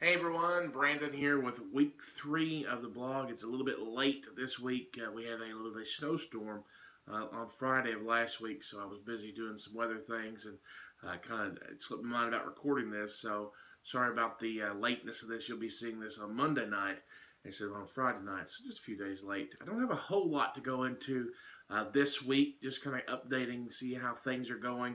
Hey everyone, Brandon here with week 3 of the blog. It's a little bit late this week. We had a little bit of snowstorm on Friday of last week, so I was busy doing some weather things and kind of slipped my mind about recording this. So sorry about the lateness of this. You'll be seeing this on Monday night instead of on Friday night, so just a few days late. I don't have a whole lot to go into this week, just kind of updating, see how things are going.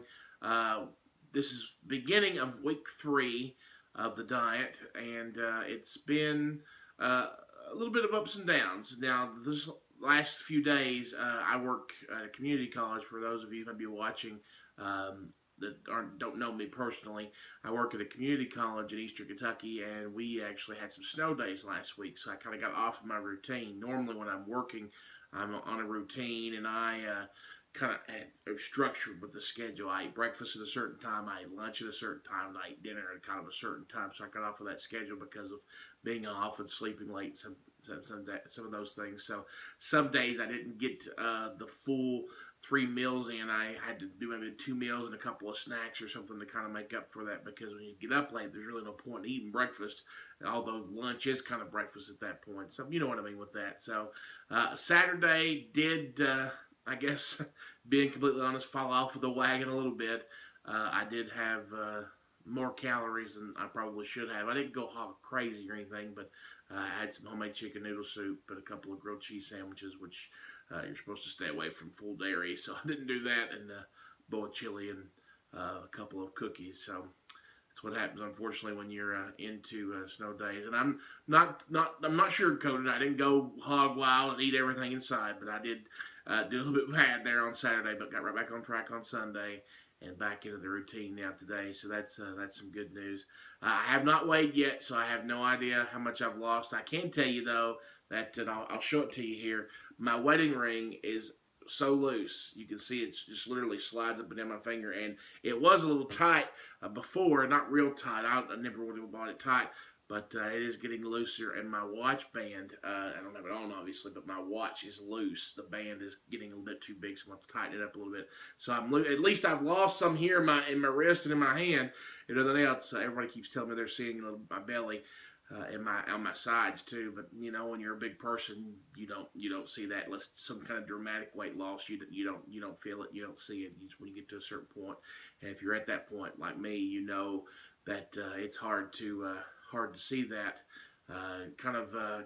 This is beginning of week 3 of the diet, and it's been a little bit of ups and downs. Now, this last few days, I work at a community college. For those of you who may be watching that don't know me personally, I work at a community college in Eastern Kentucky, and we actually had some snow days last week, so I kind of got off of my routine. Normally, when I'm working, I'm on a routine, and I kind of structured with the schedule. I eat breakfast at a certain time, I eat lunch at a certain time, and I eat dinner at kind of a certain time. So I got off of that schedule because of being off and sleeping late. Some of those things. So some days I didn't get the full 3 meals in. I had to do maybe 2 meals and a couple of snacks or something to kind of make up for that, because when you get up late, there's really no point in eating breakfast, although lunch is kind of breakfast at that point. So you know what I mean with that. So Saturday did. I guess, being completely honest, fall off of the wagon a little bit. I did have more calories than I probably should have. I didn't go hog crazy or anything, but I had some homemade chicken noodle soup and a couple of grilled cheese sandwiches, which you're supposed to stay away from full dairy, so I didn't do that, and a bowl of chili and a couple of cookies. So that's what happens, unfortunately, when you're into snow days. And I'm not sugarcoating. I didn't go hog wild and eat everything inside, but I did do a little bit bad there on Saturday, but got right back on track on Sunday and back into the routine now today. So that's some good news. I have not weighed yet, so I have no idea how much I've lost. I can tell you though that, and I'll show it to you here. My wedding ring is so loose. You can see it just literally slides up and down my finger, and it was a little tight before, not real tight. I never would have bought it tight, but it is getting looser. And my watch band, I don't have it on obviously, but my watch is loose. The band is getting a little bit too big, so I'm going to tighten it up a little bit. So at least I've lost some here in my wrist and in my hand. And everything else, everybody keeps telling me they're seeing my belly. On my sides too, but you know, when you're a big person, you don't see that unless it's some kind of dramatic weight loss. You don't feel it, you don't see it. When you get to a certain point, and if you're at that point like me, you know that it's hard to see that.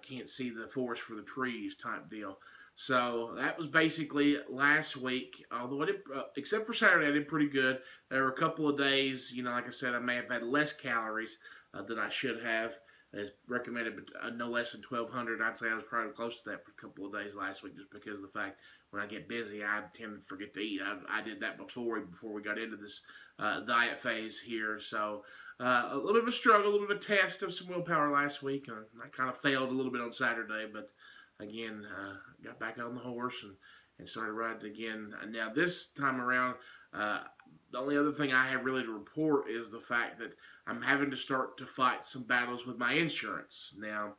Can't see the forest for the trees type deal. So that was basically last week. Although I did, except for Saturday, I did pretty good. There were a couple of days, you know, like I said, I may have had less calories than I should have. As recommended, no less than 1,200. I'd say I was probably close to that for a couple of days last week, just because of the fact when I get busy, I tend to forget to eat. I did that before we got into this diet phase here. So a little bit of a struggle, a little bit of a test of some willpower last week. I kind of failed a little bit on Saturday, but again, got back on the horse and started riding again. Now this time around, the only other thing I have really to report is the fact that I'm having to start to fight some battles with my insurance. Now,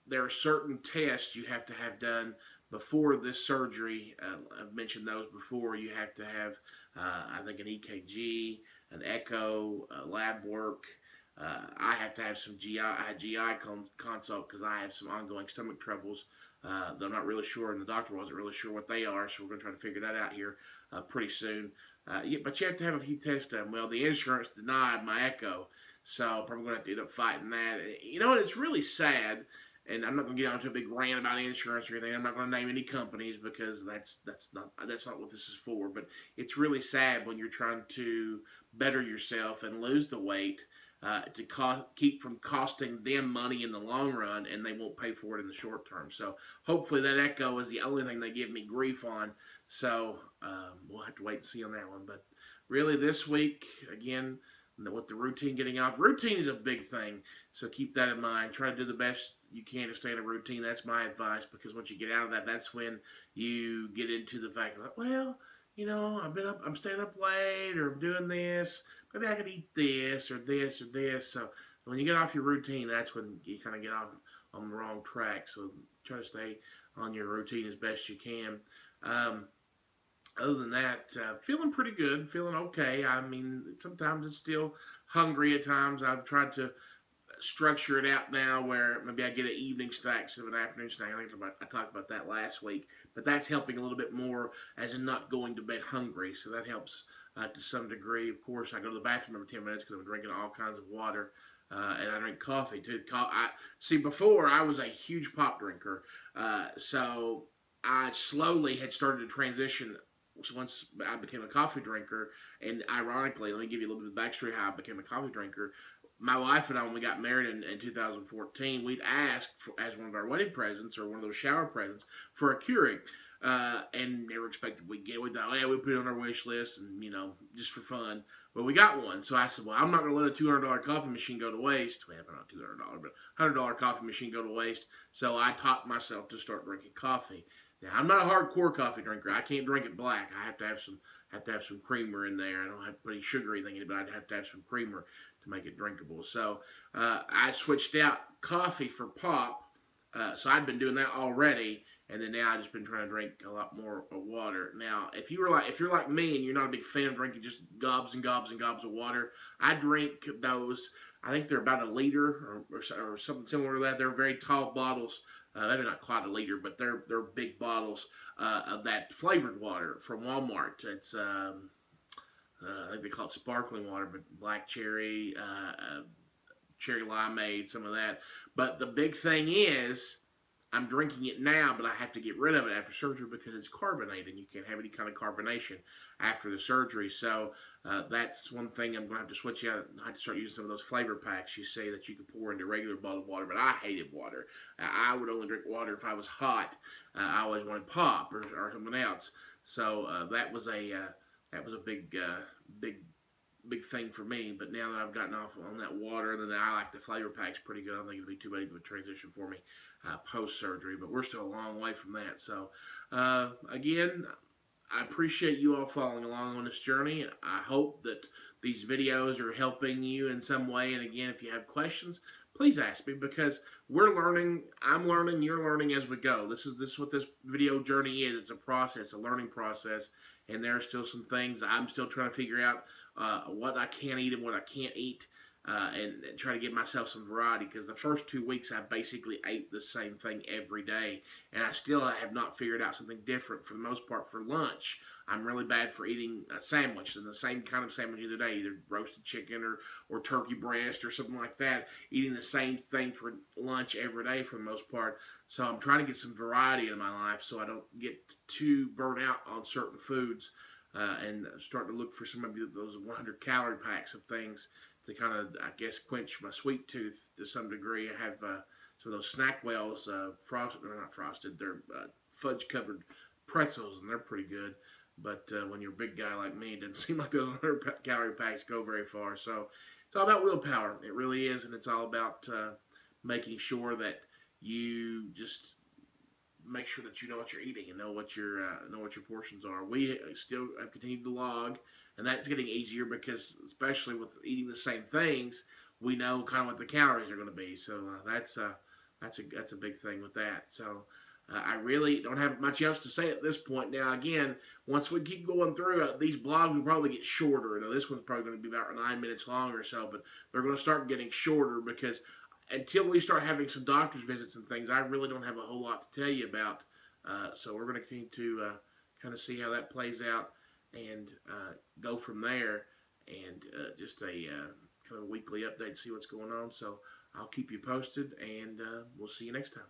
there are certain tests you have to have done before this surgery. I've mentioned those before. You have to have, I think, an EKG, an echo, lab work. I have to have some GI consult because I have some ongoing stomach troubles. That I'm not really sure, and the doctor wasn't really sure what they are, so we're going to try to figure that out here pretty soon. But you have to have a few tests done. Well, the insurance denied my echo, so I'm probably going to have to end up fighting that. You know what? It's really sad, and I'm not going to get onto a big rant about insurance or anything. I'm not going to name any companies because that's not what this is for. But it's really sad when you're trying to better yourself and lose the weight. To keep from costing them money in the long run, and they won't pay for it in the short term. So hopefully that echo is the only thing they give me grief on. So we'll have to wait and see on that one. But really this week, again, with the routine getting off, routine is a big thing. So keep that in mind. Try to do the best you can to stay in a routine. That's my advice, because once you get out of that, that's when you get into the fact that, well, you know, I'm staying up late, or I'm doing this. Maybe I could eat this or this or this. So when you get off your routine, that's when you kind of get off on the wrong track. So try to stay on your routine as best you can. Other than that, feeling pretty good, feeling okay. I mean, sometimes it's still hungry at times. I've tried to structure it out now where maybe I get an evening snack instead of an afternoon snack. I talked about that last week, but that's helping a little bit more as in not going to bed hungry. So that helps to some degree. Of course, I go to the bathroom every 10 minutes because I'm drinking all kinds of water. And I drink coffee too. See, before I was a huge pop drinker, so I slowly had started to transition once I became a coffee drinker. And ironically, let me give you a little bit of the backstory how I became a coffee drinker. My wife and I, when we got married in 2014, we'd asked for, as one of our wedding presents or one of those shower presents for a Keurig. And they were expected we'd get it. We thought, oh, yeah, we put it on our wish list and, just for fun. But we got one. So I said, well, I'm not going to let a $200 coffee machine go to waste. Well, not $200, but $100 coffee machine go to waste. So I taught myself to start drinking coffee. Now, I'm not a hardcore coffee drinker. I can't drink it black. I have to have some creamer in there. I don't have to put any sugar or anything in it, but I'd have to have some creamer to make it drinkable. So I switched out coffee for pop. So I'd been doing that already, and then now I've just been trying to drink a lot more water. Now, if you're like me and you're not a big fan of drinking just gobs and gobs and gobs of water, I drink those. I think they're about a liter or something similar to that. They're very tall bottles. Maybe not quite a liter, but they're big bottles of that flavored water from Walmart. It's I think they call it sparkling water, but black cherry, cherry limeade, some of that. But the big thing is, I'm drinking it now, but I have to get rid of it after surgery because it's carbonated. You can't have any kind of carbonation after the surgery. So that's one thing I'm going to have to switch out. I have to start using some of those flavor packs you say that you can pour into regular bottled water. But I hated water. I would only drink water if I was hot. I always wanted pop or something else. So that was a big thing for me. But now that I've gotten off on that water, then I like the flavor packs pretty good. I don't think it'll be too big of a transition for me post-surgery, but we're still a long way from that. So again, I appreciate you all following along on this journey. I hope that these videos are helping you in some way. And again, if you have questions, please ask me, because we're learning, I'm learning, you're learning as we go. This is what this video journey is. It's a process, a learning process, and there are still some things I'm still trying to figure out what I can eat and what I can't eat, and try to give myself some variety, because the first 2 weeks I basically ate the same thing every day, and I still have not figured out something different. For the most part, for lunch, I'm really bad for eating a sandwich, and the same kind of sandwich either day, either roasted chicken or turkey breast or something like that, eating the same thing for lunch every day for the most part. So I'm trying to get some variety in my life so I don't get too burnt out on certain foods, and start to look for some of those 100-calorie packs of things to kind of, I guess, quench my sweet tooth to some degree. I have some of those snack wells, frosted, or not frosted, they're fudge-covered pretzels, and they're pretty good. But when you're a big guy like me, it doesn't seem like those 100-calorie packs go very far. So it's all about willpower. It really is, and it's all about making sure that you just make sure that you know what you're eating and know what your portions are. We still have continued to log, and that's getting easier because, especially with eating the same things, we know kind of what the calories are going to be. So that's a big thing with that. So I really don't have much else to say at this point. Now, again, once we keep going through, these blogs will probably get shorter. Now, this one's probably going to be about 9 minutes long or so, but they're going to start getting shorter because until we start having some doctor's visits and things, I really don't have a whole lot to tell you about. So we're going to continue to kind of see how that plays out and go from there, and just a kind of weekly update to see what's going on. So I'll keep you posted, and we'll see you next time.